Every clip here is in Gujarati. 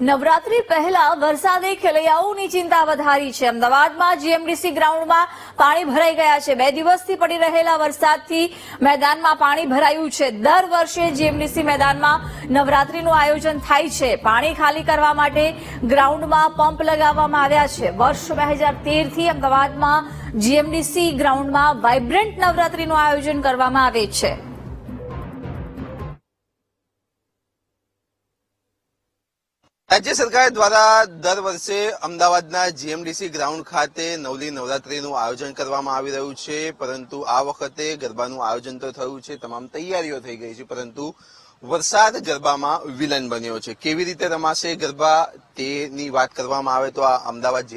નવરાત્રી પહેલા વરસાદે ખેલૈયાઓની ચિંતા વધારી છે। અમદાવાદમાં જીએમડીસી ગ્રાઉન્ડમાં પાણી ભરાઈ ગયા છે। 2 દિવસથી પડી રહેલા વરસાદથી મેદાનમાં પાણી ભરાયું છે। દર વર્ષે જીએમડીસી મેદાનમાં નવરાત્રીનું આયોજન થાય છે। પાણી ખાલી કરવા માટે ગ્રાઉન્ડમાં પંપ લગાવવામાં આવ્યા છે। વર્ષ 2013થી અમદાવાદમાં જીએમડીસી ગ્રાઉન્ડમાં વાઇબ્રન્ટ નવરાત્રીનું આયોજન કરવામાં આવે છે। રાજ્ય સરકાર દ્વારા દર વર્ષે અમદાવાદના જીએમડીસી ગ્રાઉન્ડ ખાતે નવલી નવરાત્રીનું આયોજન કરવામાં આવી રહ્યું છે, પરંતુ આ વખતે ગરબાનું આયોજન તો થયું છે, તમામ તૈયારીઓ થઈ ગઈ છે, પરંતુ વરસાદ ગરબામાં વિલન બન્યો છે। કેવી રીતે રમાશે ગરબા તેની વાત કરવામાં આવે તો આ અમદાવાદ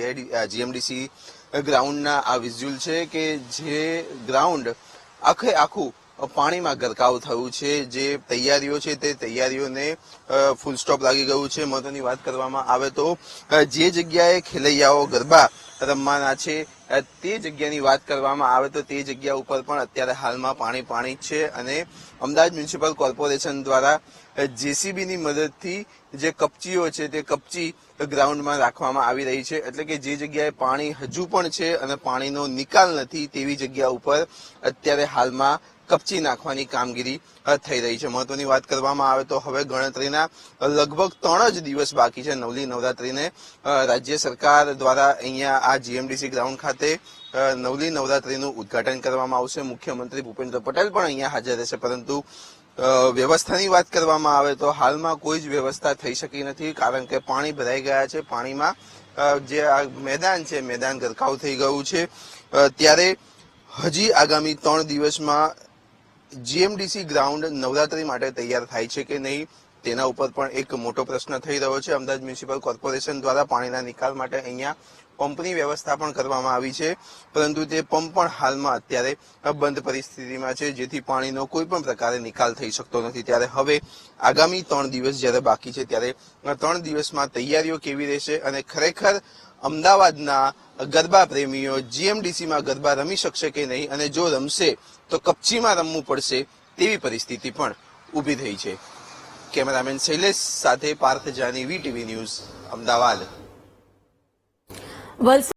જીએમડીસી ગ્રાઉન્ડના આ વિઝ્યુઅલ છે કે જે ગ્રાઉન્ડ આખું પાણીમાં ગરકાવ થયું છે। જે તૈયારીઓ છે તે તૈયારીઓને ફૂલ સ્ટોપ લાગી ગયું છે। મહત્વની વાત કરવામાં આવે તો જે જગ્યાએ ખેલૈયાઓ ગરબા રમવાના છે તે જગ્યાની વાત કરવામાં આવે તો તે જગ્યા ઉપર પણ અત્યારે હાલમાં પાણી છે અને અમદાવાદ મ્યુનિસિપલ કોર્પોરેશન દ્વારા જેસીબીની મદદથી જે કપચીઓ છે તે કપચી ગ્રાઉન્ડમાં રાખવામાં આવી રહી છે, એટલે કે જે જગ્યાએ પાણી હજુ પણ છે અને પાણીનો નિકાલ નથી તેવી જગ્યા ઉપર અત્યારે હાલમાં કપચી નાખવાની કામગીરી થઈ રહી છે। મહત્વની વાત કરવામાં આવે તો હવે ગણતરીના લગભગ 3 જ દિવસ બાકી છે નવલી નવરાત્રીને। રાજ્ય સરકાર દ્વારા અહીંયા આ જીએમડીસી ગ્રાઉન્ડ ખાતે નવલી નવરાત્રીનું ઉદઘાટન કરવામાં આવશે। મુખ્યમંત્રી ભૂપેન્દ્ર પટેલ પણ અહીંયા હાજર રહેશે, પરંતુ વ્યવસ્થાની વાત કરવામાં આવે તો હાલમાં કોઈ જ વ્યવસ્થા થઈ શકી નથી, કારણ કે પાણી ભરાઈ ગયા છે। પાણીમાં જે આ મેદાન છે મેદાન ગરકાવ થઈ ગયું છે। ત્યારે હજી આગામી 3 દિવસમાં જીએમડીસી ગ્રાઉન્ડ નવરાત્રી માટે તૈયાર થાય છે કે નહીં તેના ઉપર પણ એક મોટો પ્રશ્ન થઈ રહ્યો છે। અમદાવાદ મ્યુનિસિપલ કોર્પોરેશન દ્વારા પાણીના નિકાલ માટે અહીંયા પંપની વ્યવસ્થા પણ કરવામાં આવી છે, પરંતુ તે પંપ પણ હાલમાં અત્યારે બંધ પરિસ્થિતિમાં છે, જેથી પાણીનો કોઈ પણ પ્રકારે નિકાલ થઈ શકતો નથી। ત્યારે હવે આગામી 3 દિવસ જ્યારે બાકી છે ત્યારે 3 દિવસમાં તૈયારીઓ કેવી રહેશે અને ખરેખર અમદાવાદના ગરબા પ્રેમીઓ જીએમડીસીમાં ગરબા રમી શકશે કે નહીં, અને જો રમશે તો કપચીમાં રમવું પડશે તેવી પરિસ્થિતિ પણ ઊભી થઈ છે। કેમેરામેન શૈલેષ સાથે પાર્થ જાની, વીટીવી ન્યૂઝ, અમદાવાદ।